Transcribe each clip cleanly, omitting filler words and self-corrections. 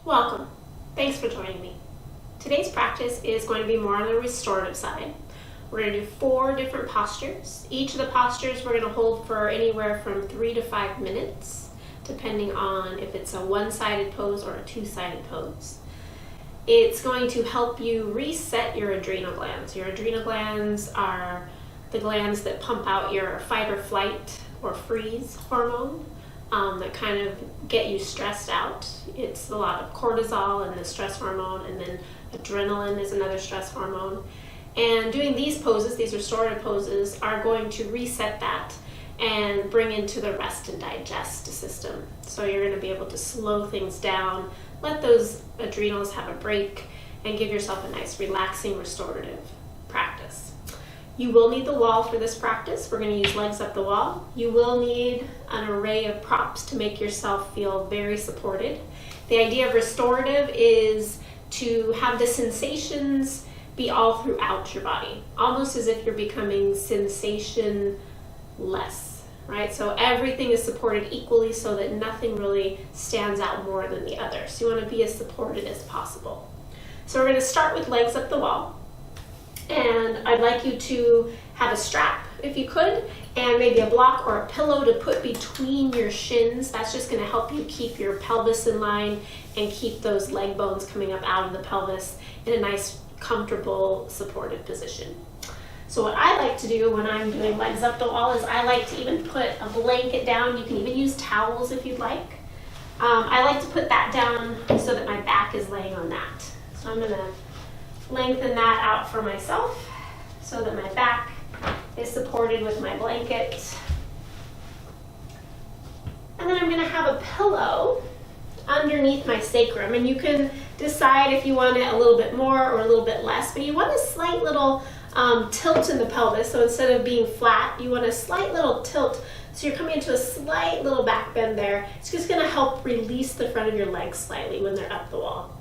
Welcome. Thanks for joining me. Today's practice is going to be more on the restorative side. We're going to do 4 different postures. Each of the postures we're going to hold for anywhere from 3 to 5 minutes, depending on if it's a one-sided pose or a two-sided pose. It's going to help you reset your adrenal glands. Your adrenal glands are the glands that pump out your fight or flight or freeze hormone. That kind of get you stressed out. It's a lot of cortisol and the stress hormone, and then adrenaline is another stress hormone. And doing these poses, these restorative poses, are going to reset that and bring into the rest and digest system. So you're going to be able to slow things down, let those adrenals have a break, and give yourself a nice relaxing restorative practice. You will need the wall for this practice. We're going to use legs up the wall. You will need an array of props to make yourself feel very supported. The idea of restorative is to have the sensations be all throughout your body, almost as if you're becoming sensationless, right? So everything is supported equally so that nothing really stands out more than the other. So you want to be as supported as possible. So we're going to start with legs up the wall. And I'd like you to have a strap, if you could, and maybe a block or a pillow to put between your shins. That's just going to help you keep your pelvis in line and keep those leg bones coming up out of the pelvis in a nice, comfortable, supported position. So what I like to do when I'm doing legs up the wall is I like to even put a blanket down. You can even use towels if you'd like. I like to put that down so that my back is laying on that. So I'm going to lengthen that out for myself so that my back is supported with my blanket. And then I'm going to have a pillow underneath my sacrum, and you can decide if you want it a little bit more or a little bit less, but you want a slight little tilt in the pelvis. So instead of being flat, you want a slight little tilt. So you're coming into a slight little back bend there. It's just going to help release the front of your legs slightly when they're up the wall.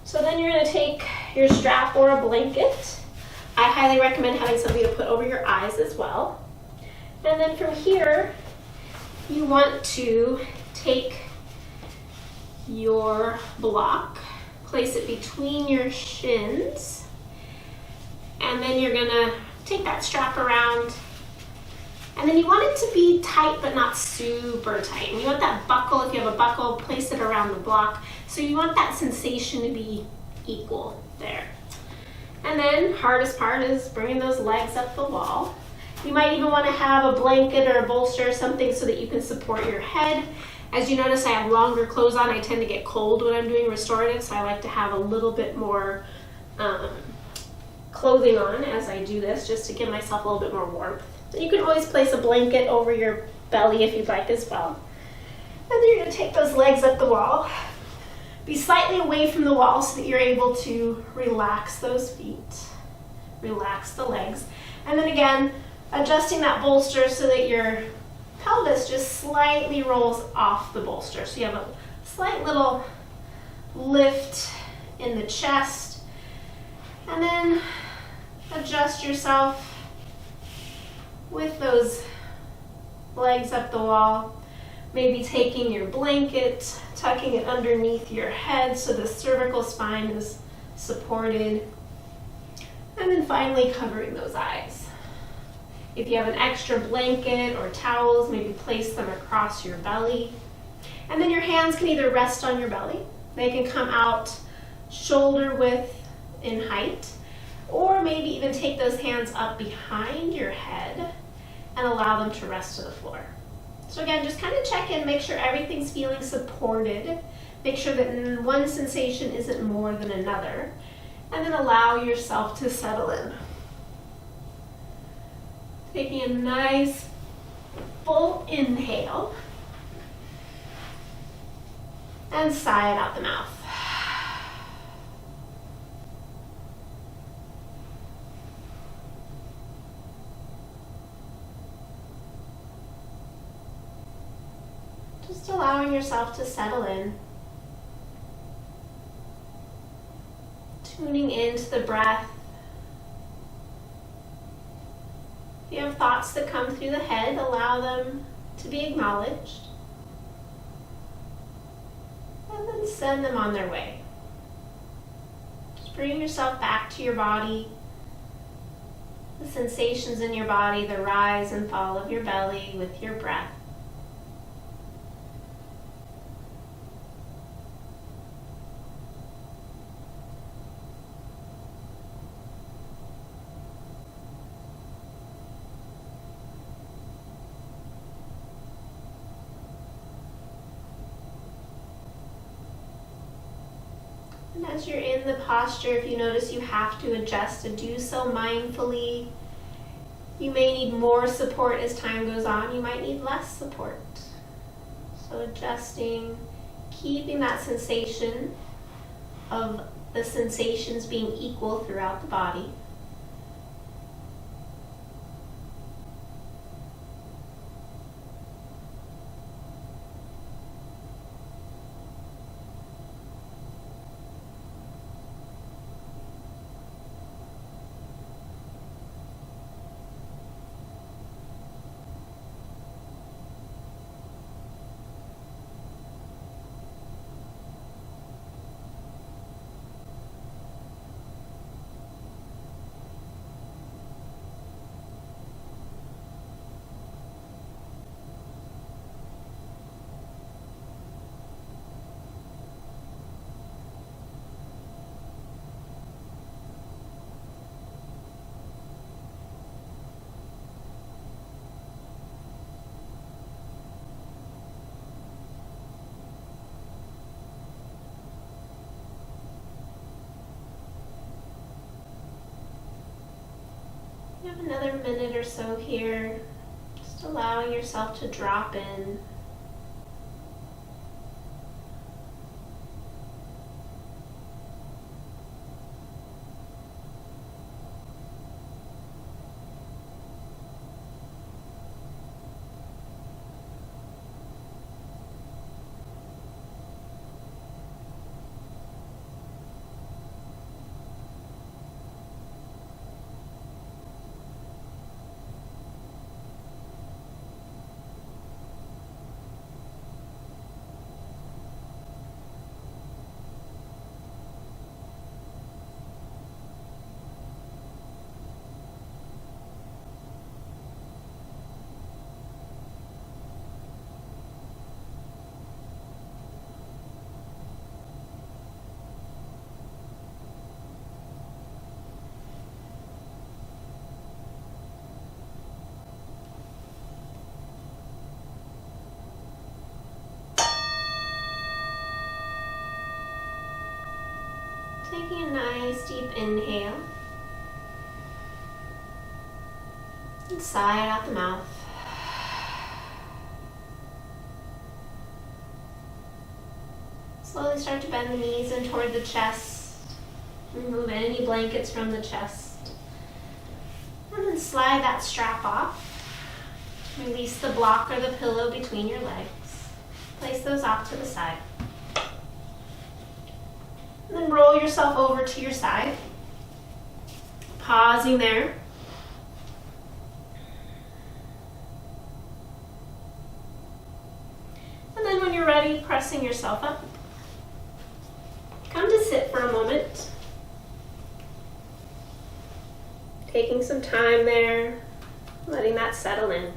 So then you're going to take your strap or a blanket. I highly recommend having something to put over your eyes as well. And then from here, you want to take your block, place it between your shins, and then you're going to take that strap around. And then you want it to be tight but not super tight. And you want that buckle, if you have a buckle, place it around the block. So you want that sensation to be equal there. And then hardest part is bringing those legs up the wall. You might even want to have a blanket or a bolster or something so that you can support your head. As you notice, I have longer clothes on. I tend to get cold when I'm doing restorative, so I like to have a little bit more clothing on as I do this, just to give myself a little bit more warmth. You can always place a blanket over your belly if you'd like as well. And then you're going to take those legs up the wall. Be slightly away from the wall so that you're able to relax those feet. Relax the legs. And then again, adjusting that bolster so that your pelvis just slightly rolls off the bolster. So you have a slight little lift in the chest. And then adjust yourself with those legs up the wall, maybe taking your blanket, tucking it underneath your head so the cervical spine is supported, and then finally covering those eyes. If you have an extra blanket or towels, maybe place them across your belly. And then your hands can either rest on your belly, they can come out shoulder width in height, or maybe even take those hands up behind your head and allow them to rest to the floor. So again, just kind of check in, make sure everything's feeling supported, make sure that one sensation isn't more than another, and then allow yourself to settle in. Taking a nice full inhale and sigh it out the mouth. Just allowing yourself to settle in. Tuning into the breath. If you have thoughts that come through the head, allow them to be acknowledged. And then send them on their way. Just bring yourself back to your body, the sensations in your body, the rise and fall of your belly with your breath. And as you're in the posture, if you notice you have to adjust, to do so mindfully. You may need more support as time goes on. You might need less support. So adjusting, keeping that sensation of the sensations being equal throughout the body. You have another minute or so here, just allowing yourself to drop in. Taking a nice deep inhale and sigh out the mouth. Slowly start to bend the knees in toward the chest. Remove any blankets from the chest. And then slide that strap off. Release the block or the pillow between your legs. Place those off to the side. And then roll yourself over to your side. Pausing there. And then when you're ready, pressing yourself up. Come to sit for a moment. Taking some time there, letting that settle in.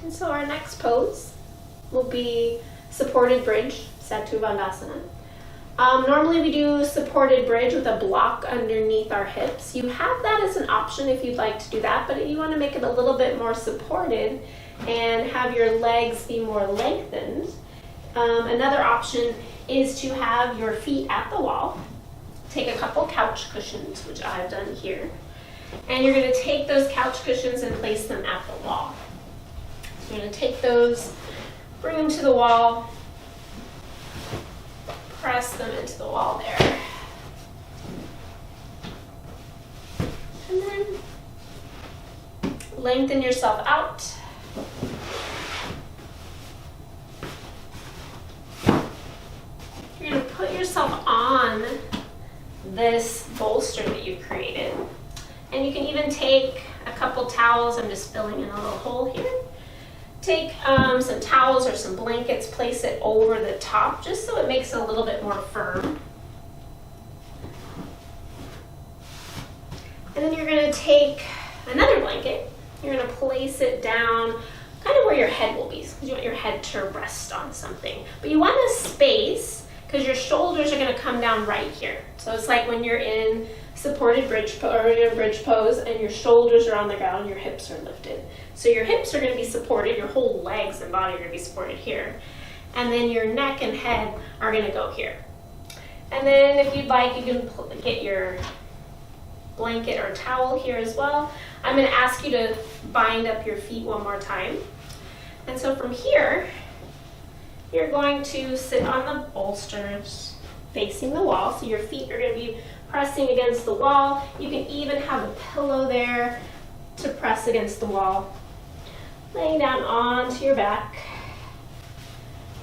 And so our next pose will be supported bridge, Setu Bandhasana. Normally we do supported bridge with a block underneath our hips. You have that as an option if you'd like to do that, but if you want to make it a little bit more supported and have your legs be more lengthened, another option is to have your feet at the wall. Take a couple couch cushions, which I've done here, and you're going to take those couch cushions and place them at the wall. So you're going to take those, bring them to the wall, press them into the wall there. And then lengthen yourself out. You're going to put yourself on this bolster that you've created. And you can even take a couple towels. I'm just filling in a little hole here. Take some towels or some blankets, place it over the top just so it makes it a little bit more firm. And then you're going to take another blanket. You're going to place it down kind of where your head will be, because you want your head to rest on something. But you want a space because your shoulders are going to come down right here. So it's like when you're in supported bridge pose and your shoulders are on the ground and your hips are lifted. So your hips are going to be supported, your whole legs and body are going to be supported here. And then your neck and head are going to go here. And then if you'd like, you can get your blanket or towel here as well. I'm going to ask you to bind up your feet one more time. And so from here, you're going to sit on the bolsters facing the wall. So your feet are going to be pressing against the wall. You can even have a pillow there to press against the wall. Laying down onto your back.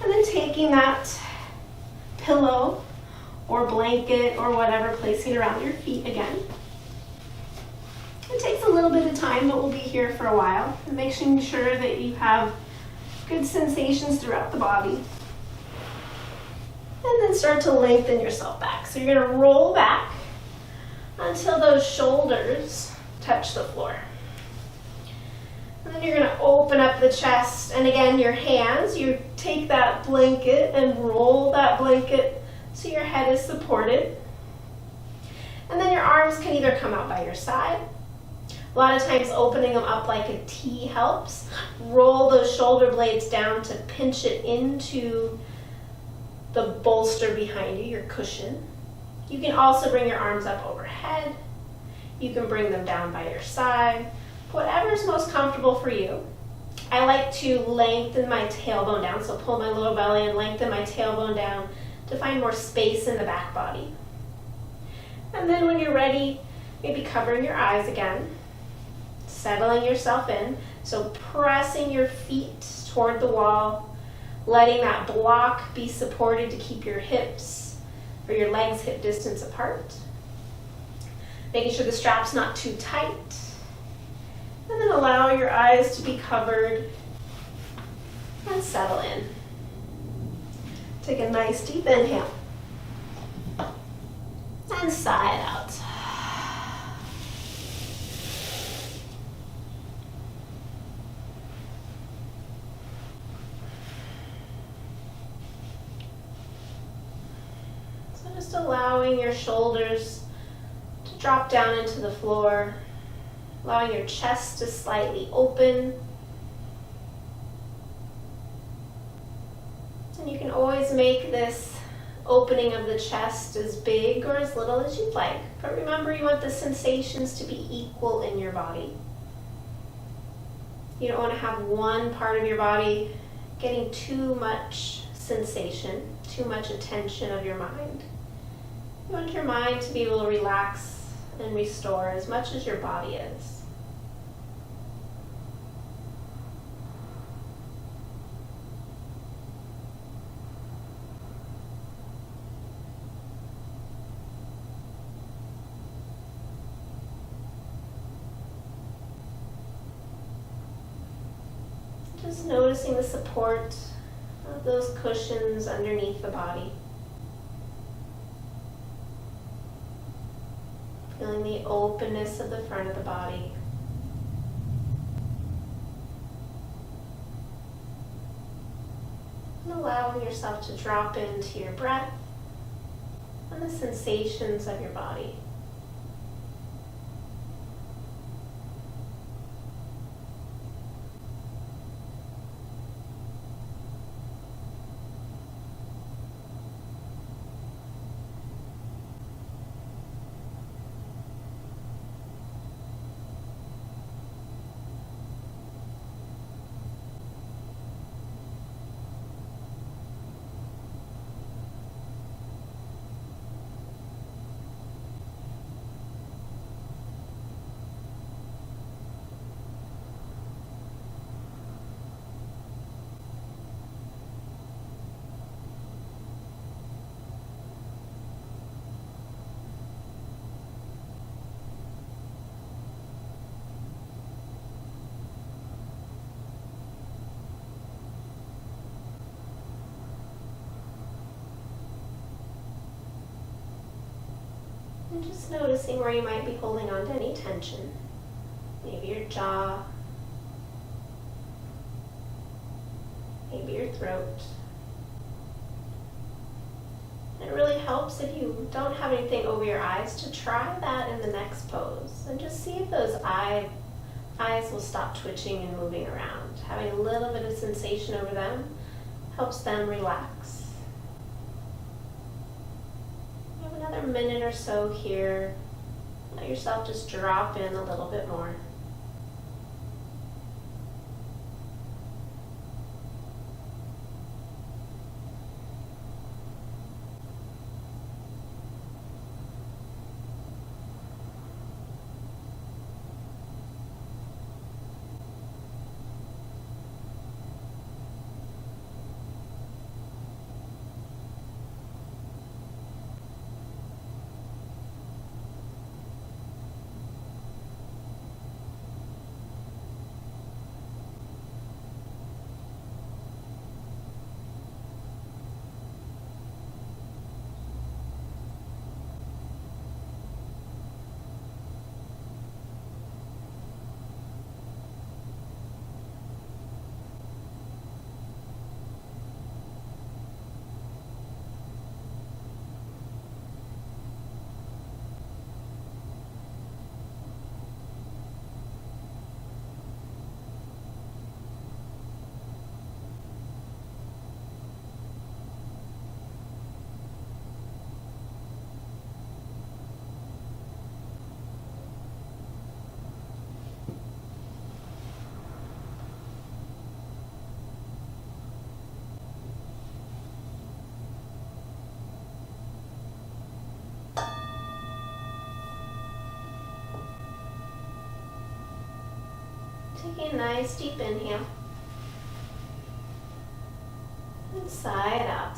And then taking that pillow or blanket or whatever, placing it around your feet again. It takes a little bit of time, but we'll be here for a while. And making sure that you have good sensations throughout the body. And then start to lengthen yourself back. So you're going to roll back until those shoulders touch the floor. And then you're going to open up the chest. And again, your hands, you take that blanket and roll that blanket so your head is supported. And then your arms can either come out by your side. A lot of times opening them up like a T helps. Roll those shoulder blades down to pinch it into the bolster behind you, your cushion. You can also bring your arms up overhead. You can bring them down by your side. Whatever's most comfortable for you. I like to lengthen my tailbone down, so pull my lower belly and lengthen my tailbone down to find more space in the back body. And then when you're ready, maybe covering your eyes again, settling yourself in. So pressing your feet toward the wall, letting that block be supported to keep your hips or your legs hip distance apart. Making sure the strap's not too tight. And then allow your eyes to be covered and settle in. Take a nice deep inhale and sigh it out. So just allowing your shoulders to drop down into the floor. Allowing your chest to slightly open. And you can always make this opening of the chest as big or as little as you'd like. But remember, you want the sensations to be equal in your body. You don't want to have one part of your body getting too much sensation, too much attention of your mind. You want your mind to be able to relax and restore as much as your body is. Just noticing the support of those cushions underneath the body. Feeling the openness of the front of the body. And allowing yourself to drop into your breath and the sensations of your body. Just noticing where you might be holding on to any tension. Maybe your jaw, maybe your throat. It really helps if you don't have anything over your eyes to try that in the next pose and just see if those eyes will stop twitching and moving around. Having a little bit of sensation over them helps them relax. You have another minute or so here. Let yourself just drop in a little bit more. Taking a nice deep inhale and sigh it out.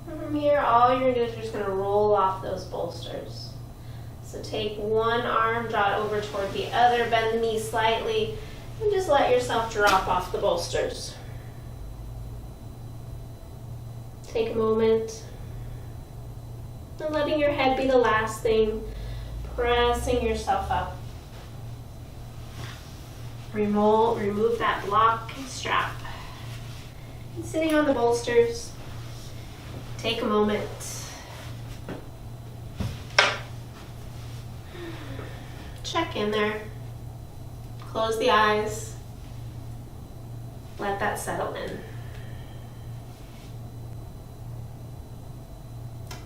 And from here, all you're going to do is you're just going to roll off those bolsters. So take one arm, draw it over toward the other, bend the knee slightly, and just let yourself drop off the bolsters. Take a moment, and letting your head be the last thing, pressing yourself up. Remove that block and strap. And sitting on the bolsters, take a moment. Check in there. Close the eyes. Let that settle in.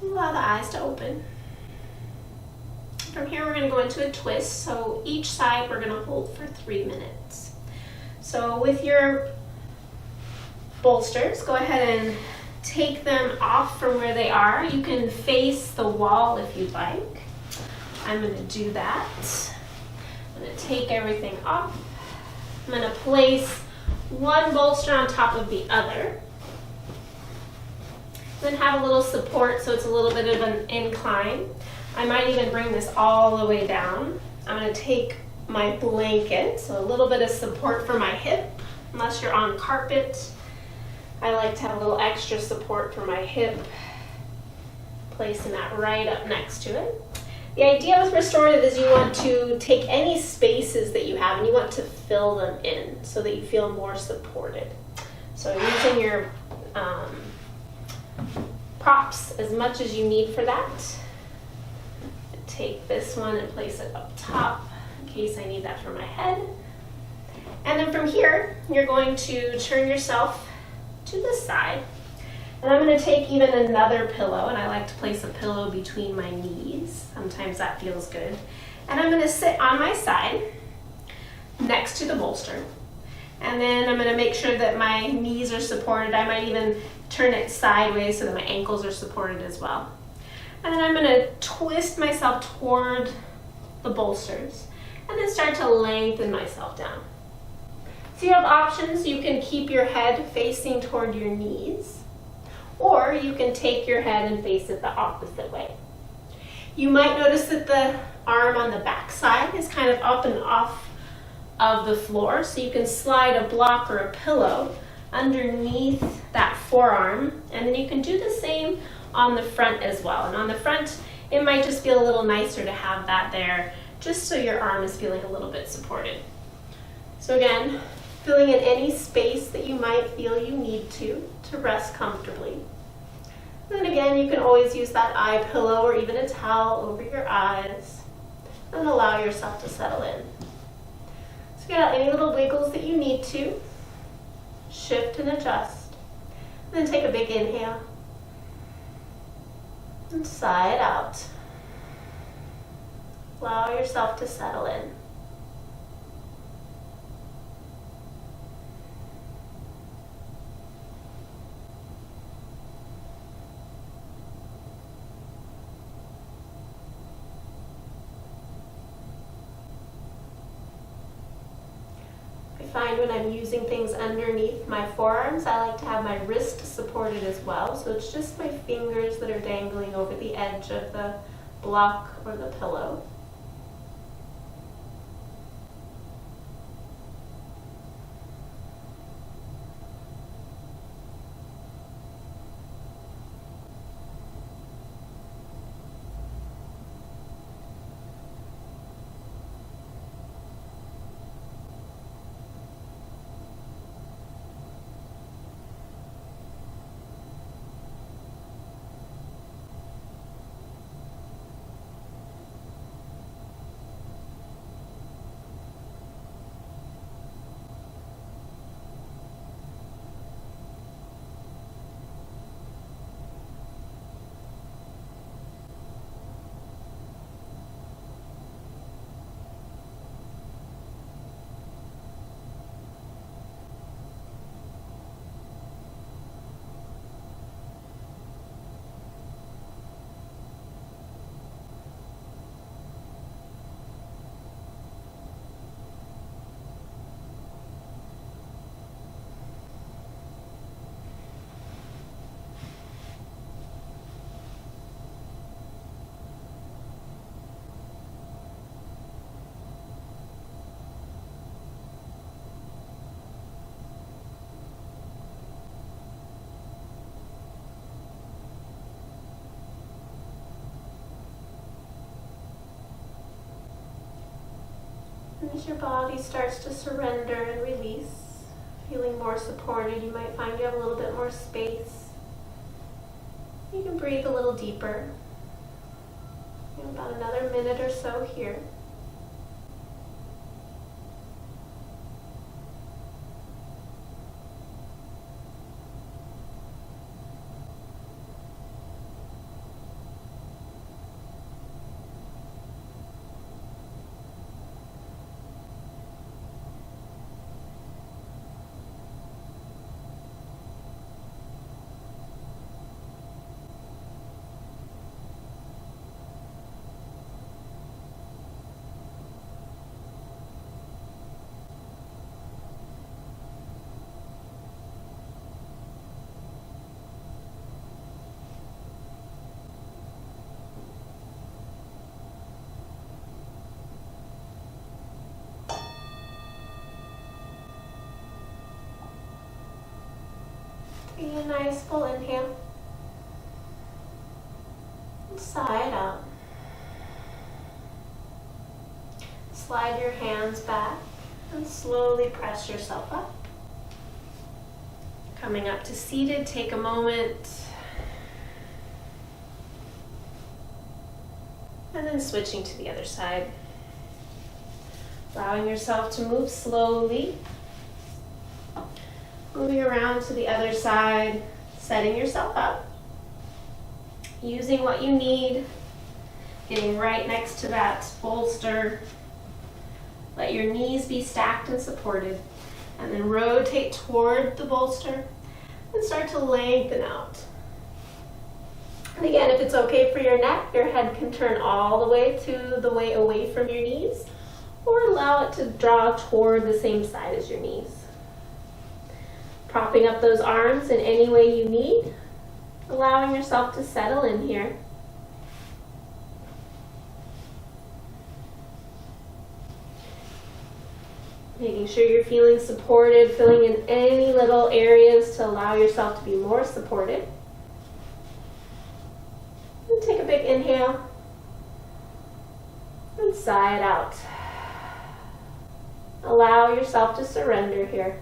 Allow the eyes to open. From here, we're going to go into a twist. So each side, we're going to hold for 3 minutes. So with your bolsters, go ahead and take them off from where they are. You can face the wall if you'd like. I'm going to do that. I'm going to take everything off. I'm going to place one bolster on top of the other. Then have a little support so it's a little bit of an incline. I might even bring this all the way down. I'm going to take my blanket, so a little bit of support for my hip. Unless you're on carpet, I like to have a little extra support for my hip, placing that right up next to it. The idea with restorative is you want to take any spaces that you have and you want to fill them in so that you feel more supported. So using your props as much as you need for that. Take this one and place it up top in case I need that for my head. And then from here, you're going to turn yourself to this side. And I'm going to take even another pillow, and I like to place a pillow between my knees. Sometimes that feels good. And I'm going to sit on my side next to the bolster. And then I'm going to make sure that my knees are supported. I might even turn it sideways so that my ankles are supported as well. And then I'm going to twist myself toward the bolsters and then start to lengthen myself down. So you have options. You can keep your head facing toward your knees, or you can take your head and face it the opposite way. You might notice that the arm on the back side is kind of up and off of the floor, so you can slide a block or a pillow underneath that forearm, and then you can do the same on the front as well. And on the front, it might just feel a little nicer to have that there, just so your arm is feeling a little bit supported. So again, filling in any space that you might feel you need to rest comfortably. And then again, you can always use that eye pillow or even a towel over your eyes and allow yourself to settle in. So get out any little wiggles that you need to. Shift and adjust. And then take a big inhale. And sigh it out. Allow yourself to settle in. I find when I'm using things underneath my forearms, I like to have my wrist supported as well. So it's just my fingers that are dangling over the edge of the block or the pillow. As your body starts to surrender and release, feeling more supported, you might find you have a little bit more space. You can breathe a little deeper. About another minute or so here. Take a nice full inhale. And sigh it out. Slide your hands back and slowly press yourself up. Coming up to seated, take a moment. And then switching to the other side. Allowing yourself to move slowly. Moving around to the other side, setting yourself up. Using what you need, getting right next to that bolster. Let your knees be stacked and supported. And then rotate toward the bolster and start to lengthen out. And again, if it's okay for your neck, your head can turn all the way away from your knees, or allow it to draw toward the same side as your knees. Propping up those arms in any way you need, allowing yourself to settle in here. Making sure you're feeling supported, filling in any little areas to allow yourself to be more supported. And take a big inhale and sigh it out. Allow yourself to surrender here.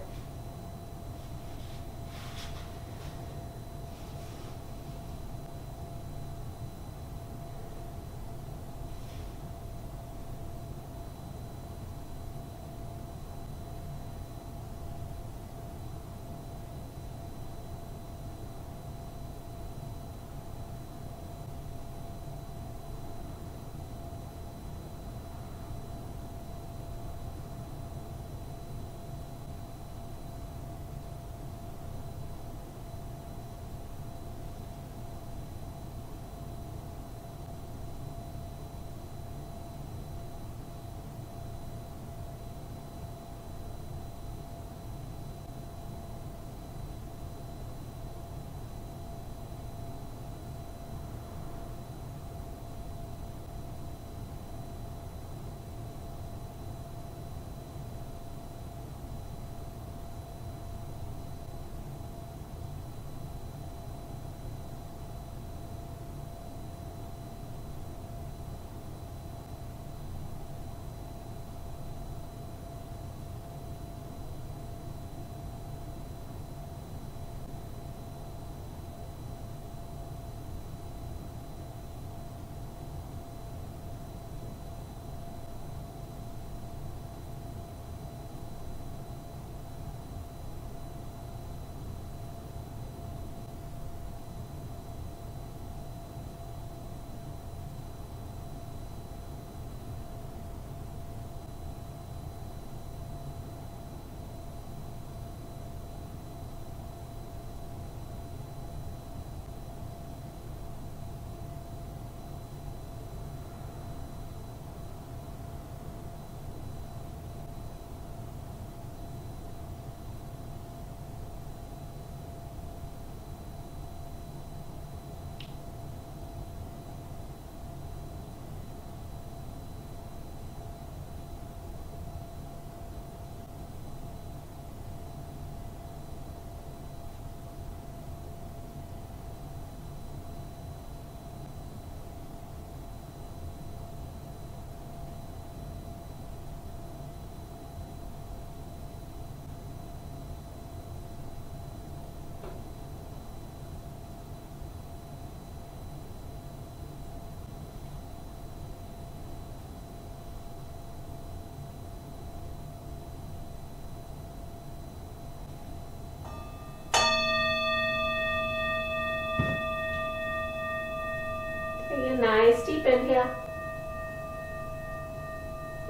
Take a nice deep inhale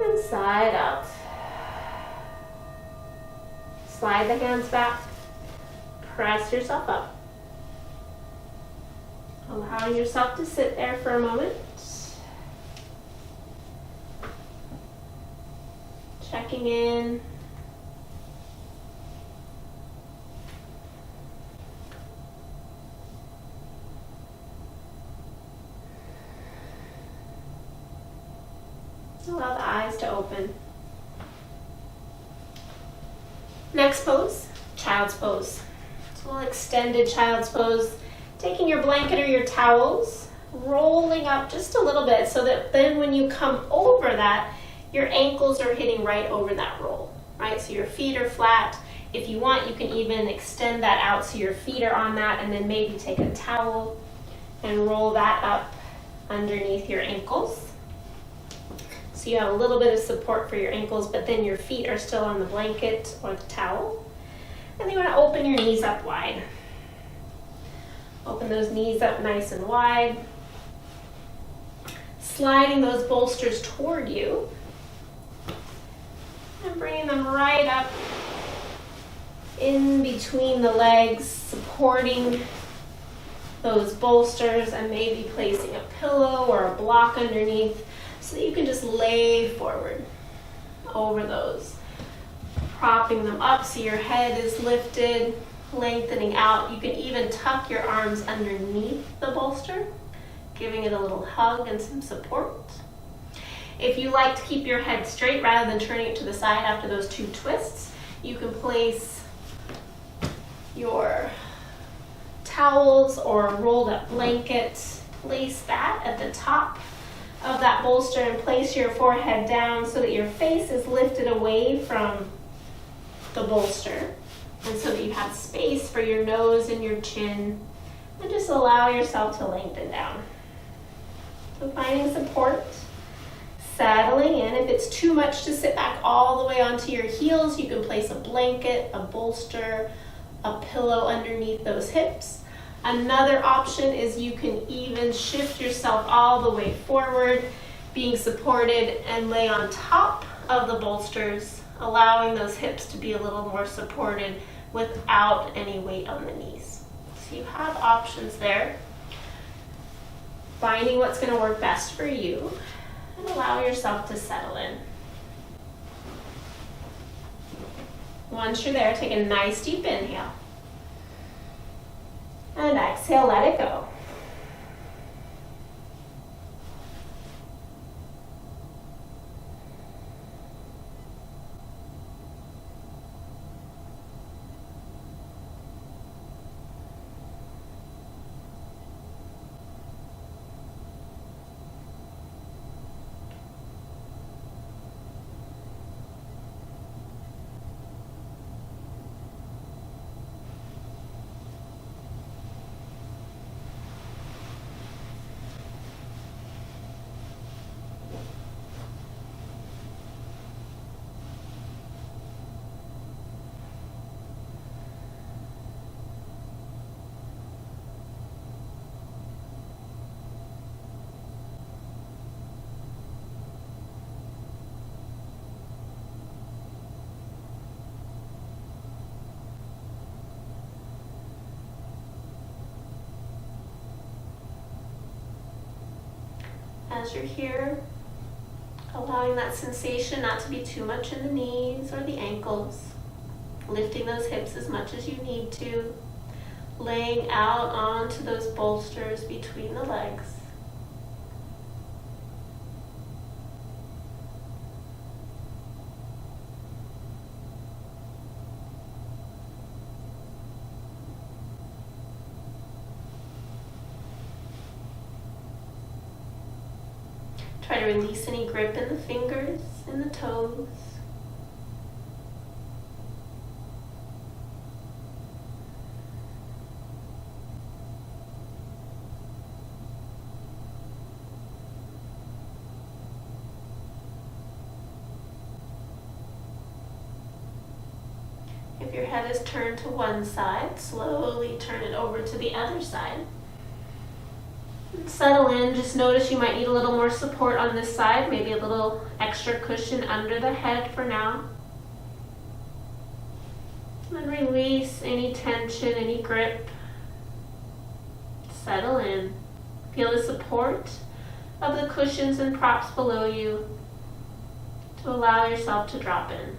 and sigh it out. Slide the hands back, press yourself up. Allowing yourself to sit there for a moment. Checking in. Allow the eyes to open. Next pose, child's pose. It's a little extended child's pose. Taking your blanket or your towels, rolling up just a little bit so that then when you come over that, your ankles are hitting right over that roll, right? So your feet are flat. If you want, you can even extend that out so your feet are on that, and then maybe take a towel and roll that up underneath your ankles. So you have a little bit of support for your ankles, but then your feet are still on the blanket or the towel. And then you want to open your knees up wide. Open those knees up nice and wide. Sliding those bolsters toward you. And bringing them right up in between the legs, supporting those bolsters and maybe placing a pillow or a block underneath so that you can just lay forward over those. Propping them up so your head is lifted, lengthening out. You can even tuck your arms underneath the bolster, giving it a little hug and some support. If you like to keep your head straight rather than turning it to the side after those 2 twists, you can place your towels or rolled up blanket, place that at the top of that bolster and place your forehead down so that your face is lifted away from the bolster and so that you have space for your nose and your chin, and just allow yourself to lengthen down. So finding support, settling in. If it's too much to sit back all the way onto your heels, you can place a blanket, a bolster, a pillow underneath those hips. Another option is you can even shift yourself all the way forward, being supported, and lay on top of the bolsters, allowing those hips to be a little more supported without any weight on the knees. So you have options there. Finding what's going to work best for you, and allow yourself to settle in. Once you're there, take a nice deep inhale. And exhale, let it go. As you're here, allowing that sensation not to be too much in the knees or the ankles, lifting those hips as much as you need to, laying out onto those bolsters between the legs. Try to release any grip in the fingers and the toes. If your head is turned to one side, slowly turn it over to the other side. Settle in, just notice you might need a little more support on this side, maybe a little extra cushion under the head for now. And release any tension, any grip. Settle in. Feel the support of the cushions and props below you to allow yourself to drop in.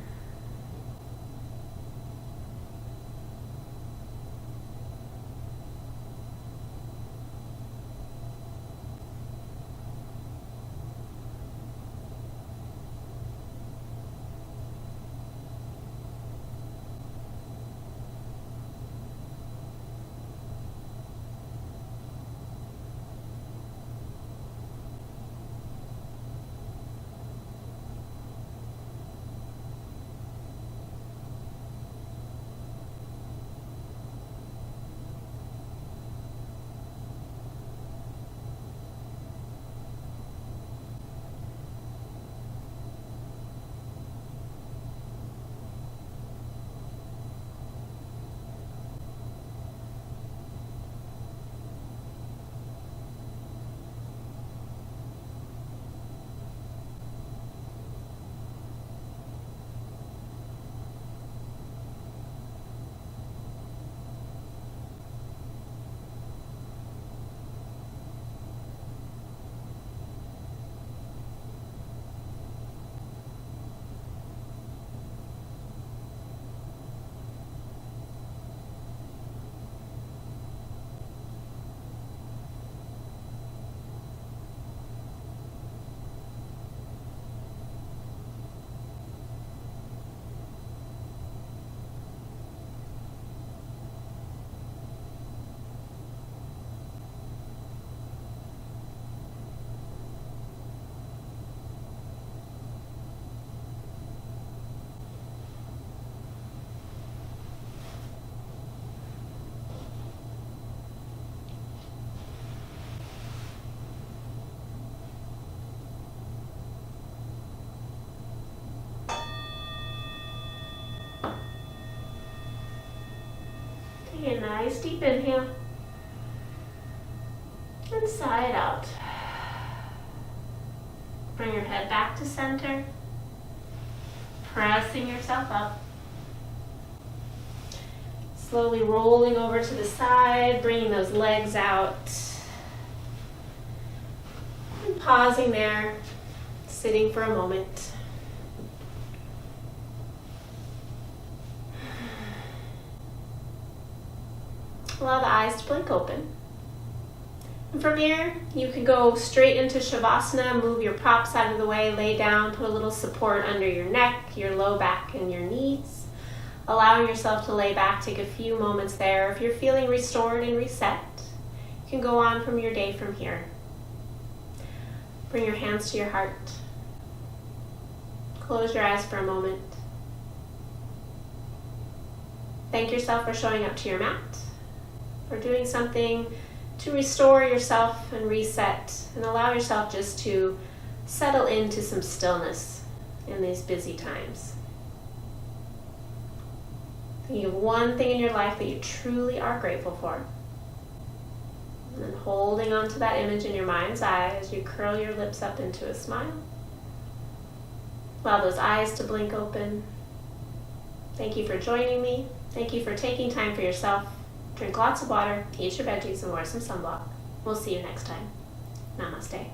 a nice deep inhale and sigh it out. Bring your head back to center, pressing yourself up. Slowly rolling over to the side, bringing those legs out. And pausing there, sitting for a moment. Allow the eyes to blink open. And from here, you can go straight into Shavasana, move your props out of the way, lay down, put a little support under your neck, your low back, and your knees. Allowing yourself to lay back, take a few moments there. If you're feeling restored and reset, you can go on from your day from here. Bring your hands to your heart. Close your eyes for a moment. Thank yourself for showing up to your mat, for doing something to restore yourself and reset, and allow yourself just to settle into some stillness in these busy times. Think of one thing in your life that you truly are grateful for. And then holding on to that image in your mind's eye as you curl your lips up into a smile. Allow those eyes to blink open. Thank you for joining me. Thank you for taking time for yourself. Drink lots of water, eat your veggies, and wear some sunblock. We'll see you next time. Namaste.